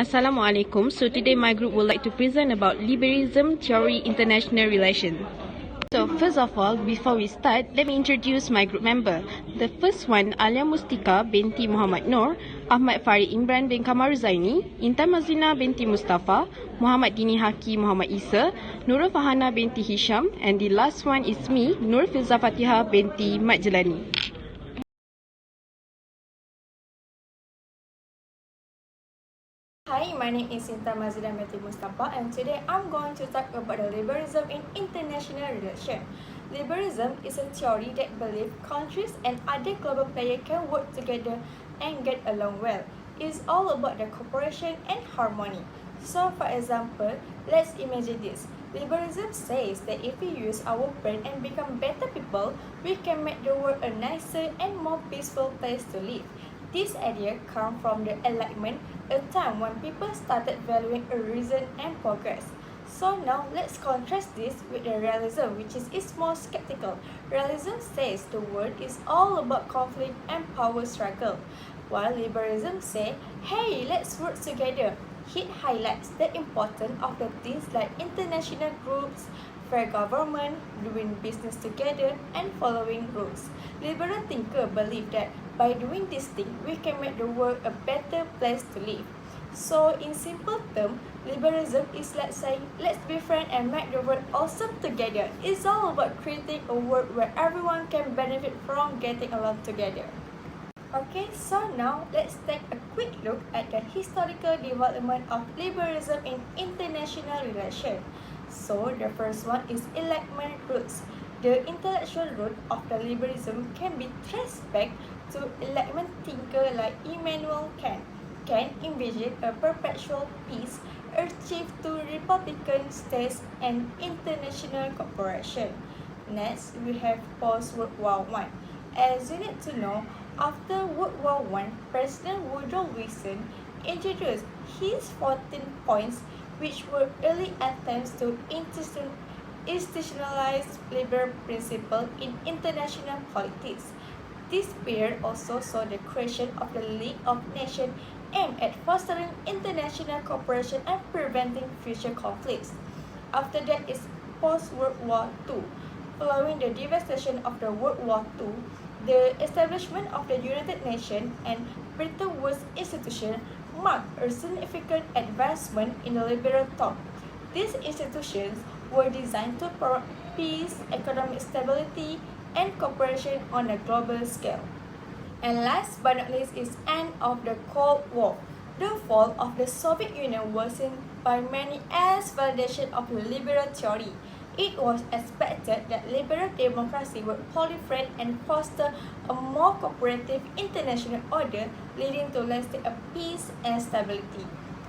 Assalamualaikum. So today my group would like to present about liberalism theory international relations. So first of all, before we start, let me introduce my group member. The first one, ALYAA MUSTIKA binti Muhammad NOOR, AHMAD FARID IMRAN bin KAMARULZAINI, INTAN MAZLINA binti MUSTAPA, MOHAMAD DINIE HAQQIE Muhammad Isa, NURUL FARHANA binti HISHAM, and the last one is me, NUR FILZAH FATIHAH binti JELANI. Hi, my name is INTAN binti MUSTAPA, and today I'm going to talk about the liberalism in international relations. Liberalism is a theory that believes countries and other global players can work together and get along well. It's all about the cooperation and harmony. So, for example, let's imagine this. Liberalism says that if we use our brain and become better people, we can make the world a nicer and more peaceful place to live. This idea comes from the Enlightenment, a time when people started valuing a reason and progress. So now let's contrast this with the realism, which is more skeptical. Realism says the world is all about conflict and power struggle, while liberalism says, hey, let's work together. It highlights the importance of the things like international groups, fair government, doing business together, and following rules. Liberal thinkers believe that by doing this thing, we can make the world a better place to live. So, in simple terms, liberalism is like saying, let's be friends and make the world awesome together. It's all about creating a world where everyone can benefit from getting along together. Okay, so now let's take a quick look at the historical development of liberalism in international relations. So, the first one is Enlightenment roots. The intellectual root of the liberalism can be traced back to Enlightenment thinkers like Immanuel Kant. Kant envisioned a perpetual peace achieved through republican states and international cooperation. Next, we have post-World War I. As you need to know, after World War I, President Woodrow Wilson introduced his 14 points, which were early attempts to institutionalize liberal principles in international politics. This period also saw the creation of the League of Nations aimed at fostering international cooperation and preventing future conflicts. After that is post-World War II. Following the devastation of the World War II, the establishment of the United Nations and Bretton Woods institution marked a significant advancement in the liberal thought. These institutions were designed to promote peace, economic stability, and cooperation on a global scale. And last but not least is end of the Cold War. The fall of the Soviet Union was seen by many as validation of the liberal theory. It was expected that liberal democracy would proliferate and foster a more cooperative international order, leading to lasting peace and stability.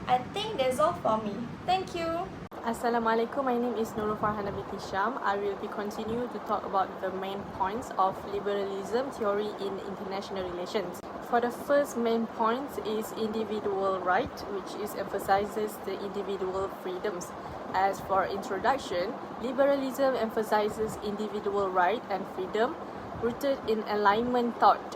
I think that's all for me. Thank you. Assalamualaikum, my name is NURUL FARHANA binti HISHAM. I will be continue to talk about the main points of liberalism theory in international relations. For the first main point is individual right, which emphasizes the individual freedoms. As for introduction, liberalism emphasizes individual right and freedom rooted in Enlightenment thought.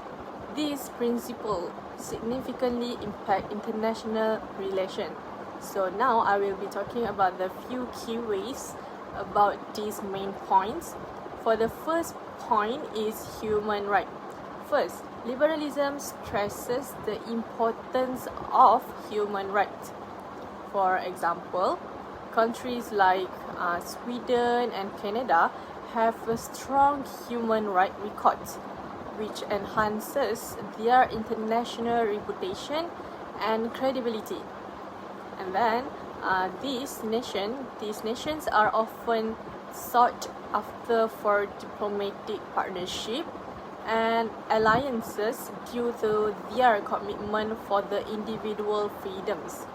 These principles significantly impact international relations. So now I will be talking about the few key ways about these main points. For the first point is human right. First, liberalism stresses the importance of human rights. For example, countries like Sweden and Canada have a strong human rights record, which enhances their international reputation and credibility. And then these nations are often sought after for diplomatic partnership and alliances due to their commitment for the individual freedoms.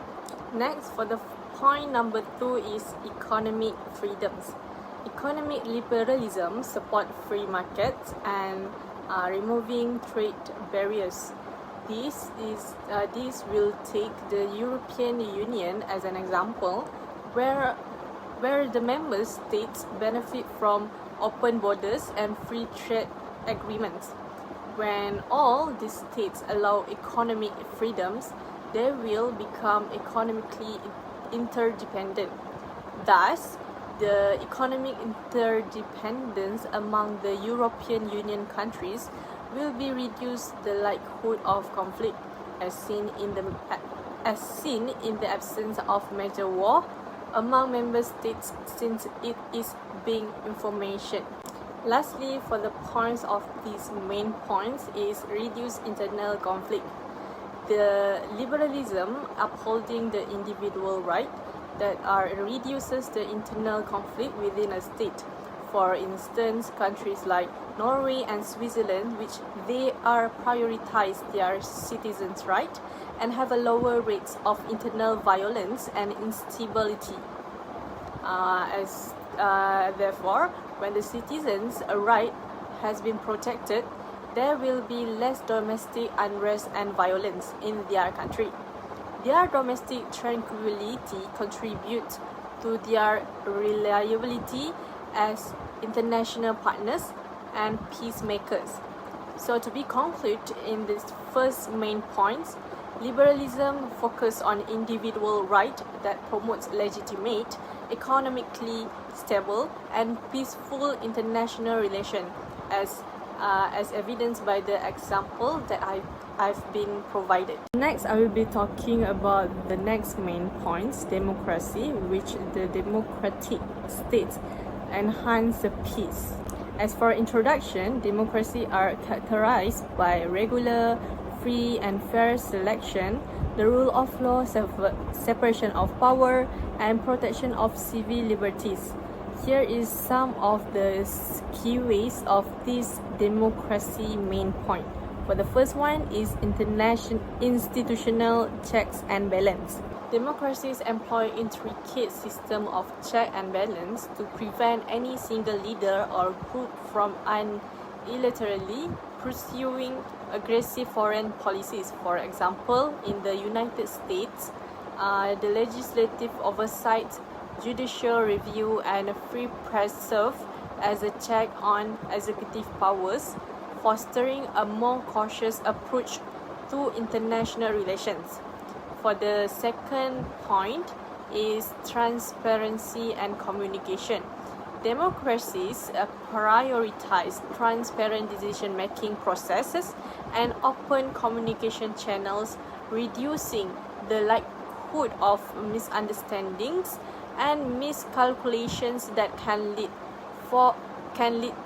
Next, for the point number 2 is economic freedoms. Economic liberalism support free markets and removing trade barriers. This will take the European Union as an example, where the member states benefit from open borders and free trade agreements. When all these states allow economic freedoms, they will become economically interdependent. Thus, the economic interdependence among the European Union countries will be reduced the likelihood of conflict as seen in the absence of major war among member states, since it is being information. Lastly, for the points of these main points is reduce internal conflict. The liberalism upholding the individual right that reduces the internal conflict within a state. For instance, countries like Norway and Switzerland, which they are prioritize their citizens' right and have a lower rates of internal violence and instability. Therefore, when the citizens' right has been protected, there will be less domestic unrest and violence in their country. Their domestic tranquility contributes to their reliability as international partners and peacemakers. So to be concluded in this first main points, liberalism focuses on individual right that promotes legitimate, economically stable and peaceful international relation as evidenced by the example that I've been provided. Next, I will be talking about the next main points, democracy, which the democratic states enhance the peace. As for introduction, democracy are characterized by regular, free and fair selection, the rule of law, separation of power, and protection of civil liberties. Here is some of the key ways of this democracy main point. For the first one is institutional checks and balance. Democracies employ intricate system of check and balance to prevent any single leader or group from unilaterally pursuing aggressive foreign policies. For example, in the United States, the legislative oversight, judicial review, and a free press serve as a check on executive powers, fostering a more cautious approach to international relations. For the second point is transparency and communication. Democracies prioritize transparent decision-making processes and open communication channels, reducing the likelihood of misunderstandings and miscalculations that can lead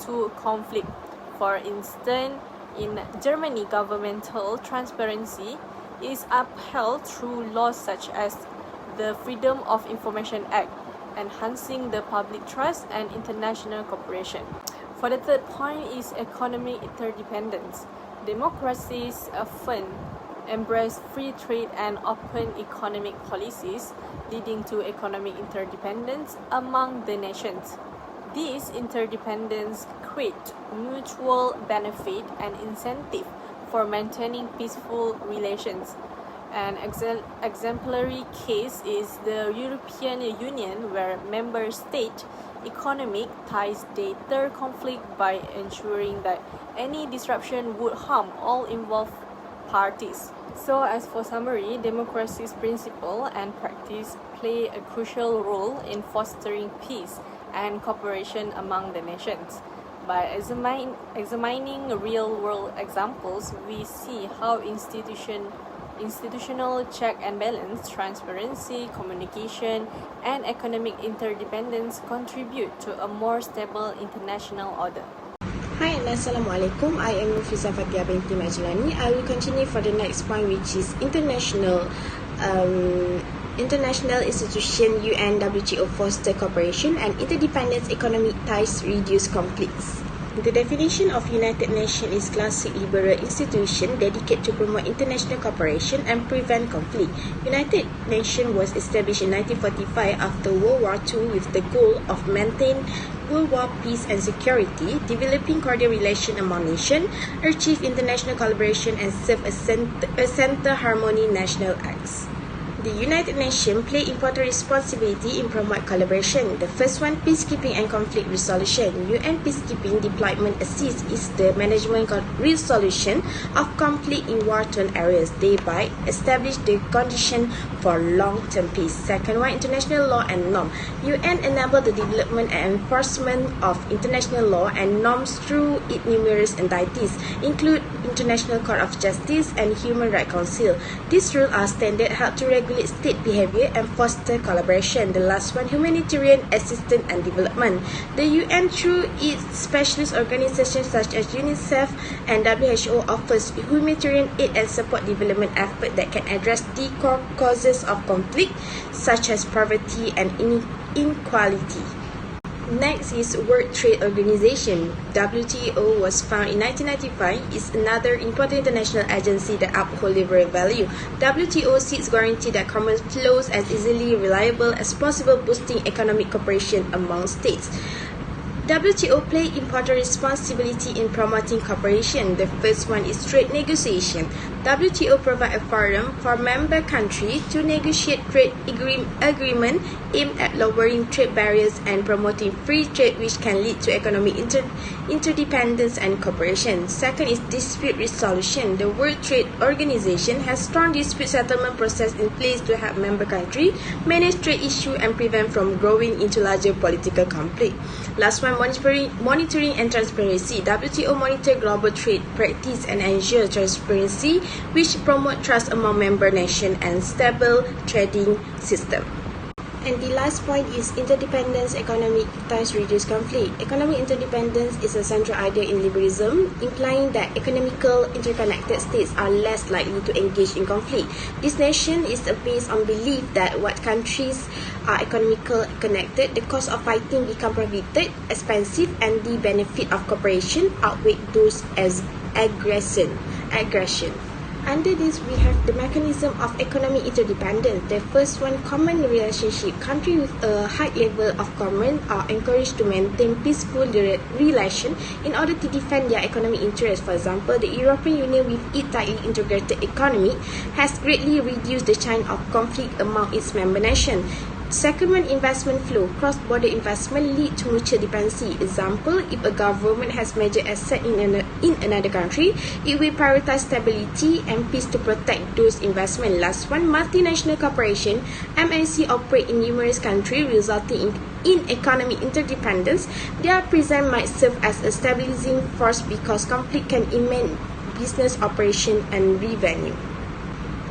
to conflict. For instance, in Germany, governmental transparency is upheld through laws such as the Freedom of Information Act, enhancing the public trust and international cooperation. For the third point is economic interdependence. Democracies often embrace free trade and open economic policies, leading to economic interdependence among the nations. This interdependence creates mutual benefit and incentive for maintaining peaceful relations. An exemplary case is the European Union, where member state economic ties deter conflict by ensuring that any disruption would harm all involved parties. So as for summary, democracy's principle and practice play a crucial role in fostering peace and cooperation among the nations. By examining real-world examples, we see how institutional check and balance, transparency, communication, and economic interdependence contribute to a more stable international order. Hi and Assalamualaikum. I am FILZAH binti MAZLINA. I will continue for the next point, which is international institution UN WTO foster cooperation and interdependence economic ties reduce conflicts. The definition of United Nations is classic liberal institution dedicated to promote international cooperation and prevent conflict. United Nations was established in 1945 after World War II with the goal of maintaining World War peace and security, developing cordial relations among nations, achieve international collaboration and serve a center harmony national acts. The United Nations play important responsibility in promote collaboration. The first one, peacekeeping and conflict resolution. UN peacekeeping deployment assist is the management resolution of conflict in war-torn areas, thereby establish the condition for long-term peace. Second one, international law and norm. UN enable the development and enforcement of international law and norms through its numerous entities, include International Court of Justice and Human Rights Council. These rules are standard help to regulate state behavior and foster collaboration. The last one, humanitarian assistance and development. The UN, through its specialist organizations such as UNICEF and WHO, offers humanitarian aid and support development efforts that can address the core causes of conflict, such as poverty and inequality. Next is World Trade Organization. WTO was founded in 1995. It's another important international agency that upholds liberal value. WTO seeks guarantee that commerce flows as easily reliable as possible, boosting economic cooperation among states. WTO play important responsibility in promoting cooperation. The first one is trade negotiation. WTO provide a forum for member countries to negotiate trade agreement aimed at lowering trade barriers and promoting free trade, which can lead to economic interdependence and cooperation. Second is dispute resolution. The World Trade Organization has strong dispute settlement process in place to help member countries manage trade issues and prevent from growing into larger political conflict. Last one, monitoring and transparency. WTO monitor global trade practice and ensure transparency, which promote trust among member nations and stable trading system. And the last point is interdependence. Economic ties reduce conflict. Economic interdependence is a central idea in liberalism, implying that economical interconnected states are less likely to engage in conflict. This nation is based on belief that what countries are economically connected, the cost of fighting become prohibited, expensive, and the benefit of cooperation outweigh those as aggression. Under this, we have the mechanism of economic interdependence. The first one, common relationship. Countries with a high level of common are encouraged to maintain peaceful relation in order to defend their economic interests. For example, the European Union, with its tightly integrated economy, has greatly reduced the chance of conflict among its member nations. Second one, investment flow. Cross-border investment lead to mutual dependency. Example, if a government has major asset in another country, it will prioritize stability and peace to protect those investments. Last one, multinational corporation. MNC operate in numerous countries, resulting in economic interdependence. Their presence might serve as a stabilizing force because conflict can impair business operation and revenue.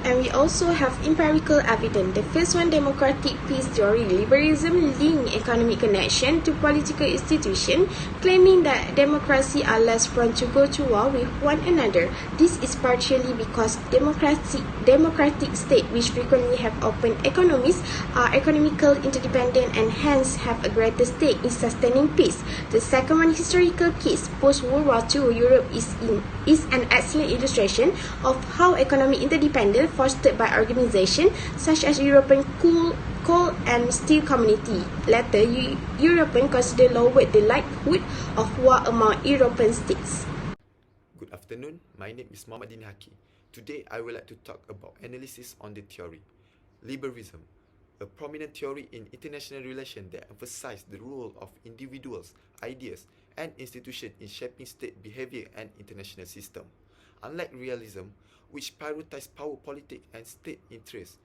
And we also have empirical evidence. The first one, democratic peace theory. Liberalism link economic connection to political institutions, claiming that democracy are less prone to go to war with one another. This is partially because democratic states, which frequently have open economies, are economically interdependent and hence have a greater stake in sustaining peace. The second one, historical case. Post-World War II, Europe is an excellent illustration of how economic independence fostered by organizations such as European Coal and Steel Community. Later, Europeans considered lowered the likelihood of war among European states. Good afternoon, my name is Mohamad. Today, I would like to talk about analysis on the theory. Liberalism, a prominent theory in international relations that emphasizes the role of individuals, ideas, and institutions in shaping state behavior and international system. Unlike realism, which prioritizes power politics and state interests,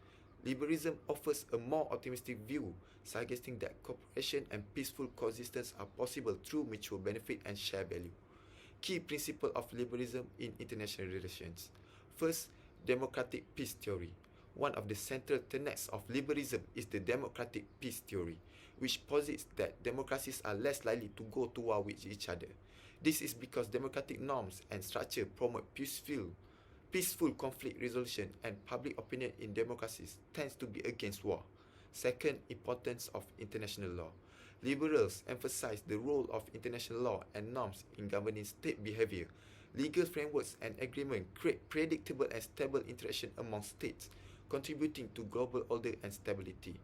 liberalism offers a more optimistic view, suggesting that cooperation and peaceful coexistence are possible through mutual benefit and shared value. Key principles of liberalism in international relations. First, democratic peace theory. One of the central tenets of liberalism is the democratic peace theory, which posits that democracies are less likely to go to war with each other. This is because democratic norms and structure promote peaceful conflict resolution, and public opinion in democracies tends to be against war. Second, importance of international law. Liberals emphasize the role of international law and norms in governing state behavior. Legal frameworks and agreements create predictable and stable interaction among states, contributing to global order and stability.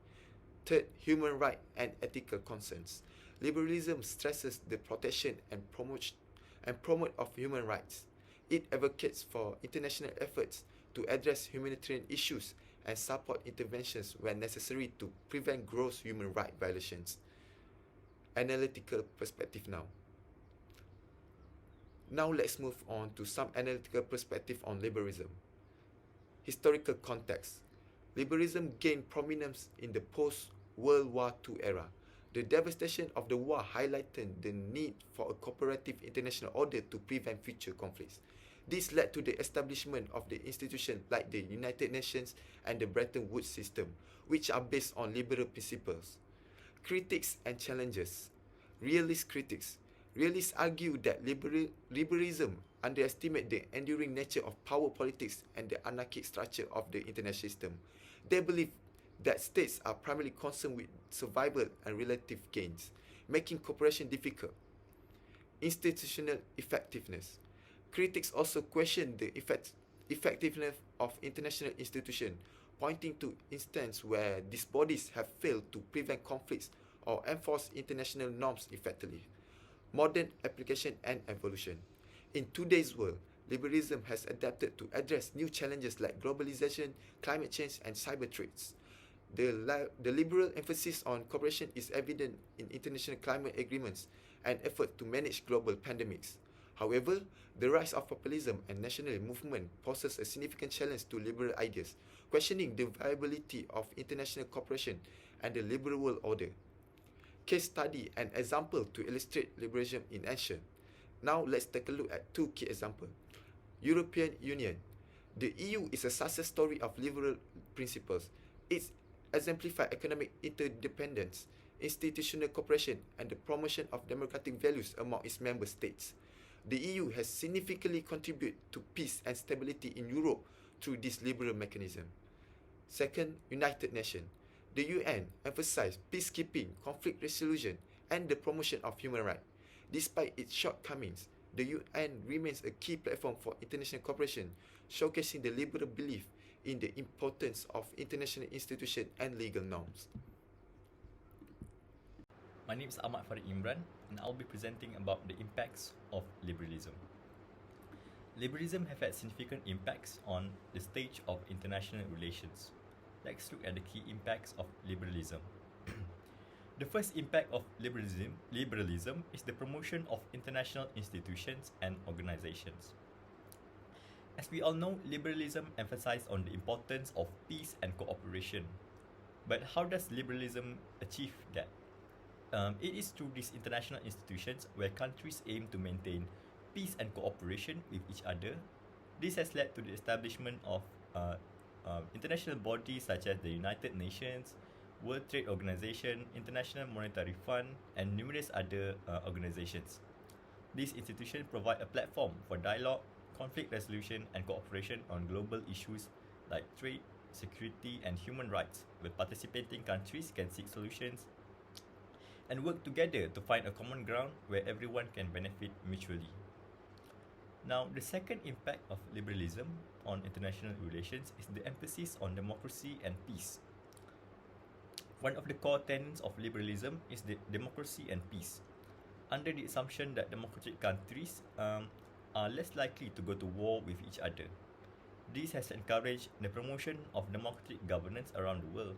Third, human rights and ethical concerns. Liberalism stresses the protection and promote of human rights. It advocates for international efforts to address humanitarian issues and support interventions when necessary to prevent gross human rights violations. Analytical perspective now. Now let's move on to some analytical perspective on liberalism. Historical context. Liberalism gained prominence in the post-World War II era. The devastation of the war highlighted the need for a cooperative international order to prevent future conflicts. This led to the establishment of the institutions like the United Nations and the Bretton Woods system, which are based on liberal principles. Critics and challenges. Realist critics. Realists argue that liberalism underestimates the enduring nature of power politics and the anarchic structure of the international system. They believe that states are primarily concerned with survival and relative gains, making cooperation difficult. Institutional effectiveness. Critics also question the effectiveness of international institutions, pointing to instances where these bodies have failed to prevent conflicts or enforce international norms effectively. Modern application and evolution. In today's world, liberalism has adapted to address new challenges like globalization, climate change, and cyber threats. The liberal emphasis on cooperation is evident in international climate agreements and efforts to manage global pandemics. However, the rise of populism and national movement poses a significant challenge to liberal ideas, questioning the viability of international cooperation and the liberal world order. Case study and example to illustrate liberalism in action. Now let's take a look at two key examples. European Union. The EU is a success story of liberal principles. It exemplifies economic interdependence, institutional cooperation, and the promotion of democratic values among its member states. The EU has significantly contributed to peace and stability in Europe through this liberal mechanism. Second, United Nations. The UN emphasized peacekeeping, conflict resolution, and the promotion of human rights. Despite its shortcomings, the UN remains a key platform for international cooperation, showcasing the liberal belief in the importance of international institutions and legal norms. My name is AHMAD from IMRAN, and I'll be presenting about the impacts of liberalism. Liberalism have had significant impacts on the stage of international relations. Let's look at the key impacts of liberalism. The first impact of liberalism is the promotion of international institutions and organizations. As we all know, liberalism emphasizes on the importance of peace and cooperation. But how does liberalism achieve that? It is through these international institutions where countries aim to maintain peace and cooperation with each other. This has led to the establishment of international bodies such as the United Nations, World Trade Organization, International Monetary Fund, and numerous other organizations. These institutions provide a platform for dialogue, conflict resolution, and cooperation on global issues like trade, security, and human rights, where participating countries can seek solutions and work together to find a common ground where everyone can benefit mutually. Now, the second impact of liberalism on international relations is the emphasis on democracy and peace. One of the core tenets of liberalism is the democracy and peace. Under the assumption that democratic countries are less likely to go to war with each other. This has encouraged the promotion of democratic governance around the world,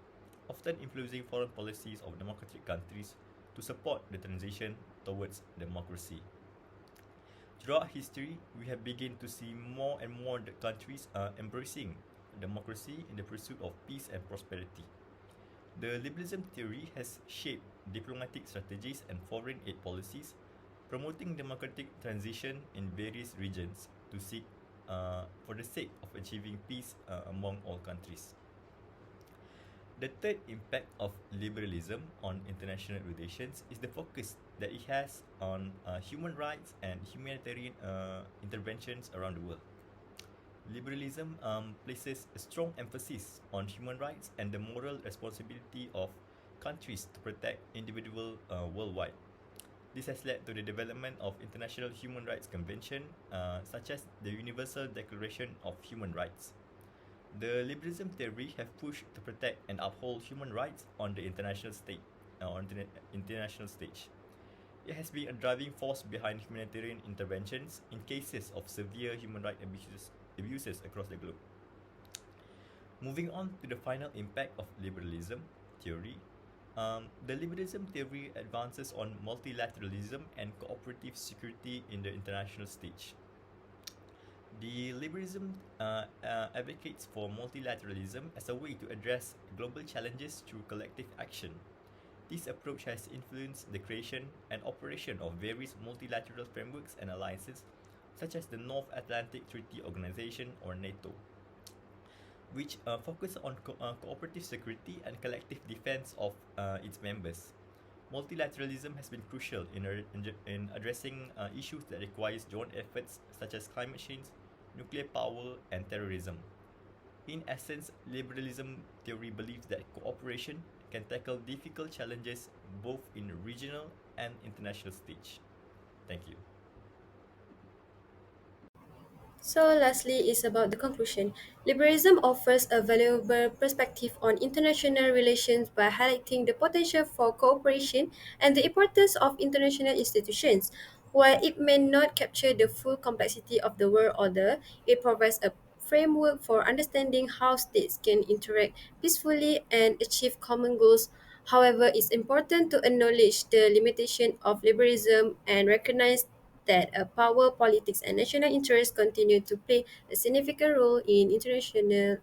often influencing foreign policies of democratic countries to support the transition towards democracy. Throughout history, we have begun to see more and more countries embracing democracy in the pursuit of peace and prosperity. The liberalism theory has shaped diplomatic strategies and foreign aid policies, promoting democratic transition in various regions to seek for the sake of achieving peace among all countries. The third impact of liberalism on international relations is the focus that it has on human rights and humanitarian interventions around the world. Liberalism places a strong emphasis on human rights and the moral responsibility of countries to protect individuals worldwide. This has led to the development of international human rights conventions such as the Universal Declaration of Human Rights. The liberalism theory have pushed to protect and uphold human rights on the international stage. It has been a driving force behind humanitarian interventions in cases of severe human rights abuses across the globe. Moving on to the final impact of liberalism theory, the liberalism theory advances on multilateralism and cooperative security in the international stage. The liberalism advocates for multilateralism as a way to address global challenges through collective action. This approach has influenced the creation and operation of various multilateral frameworks and alliances, such as the North Atlantic Treaty Organization or NATO, which focus on cooperative security and collective defense of its members. Multilateralism has been crucial in addressing issues that requires joint efforts such as climate change, nuclear power, and terrorism. In essence, liberalism theory believes that cooperation can tackle difficult challenges both in regional and international stage. Thank you. So, lastly, is about the conclusion. Liberalism offers a valuable perspective on international relations by highlighting the potential for cooperation and the importance of international institutions. While it may not capture the full complexity of the world order, it provides a framework for understanding how states can interact peacefully and achieve common goals. However, it's important to acknowledge the limitation of liberalism and recognize that power, politics, and national interests continue to play a significant role in international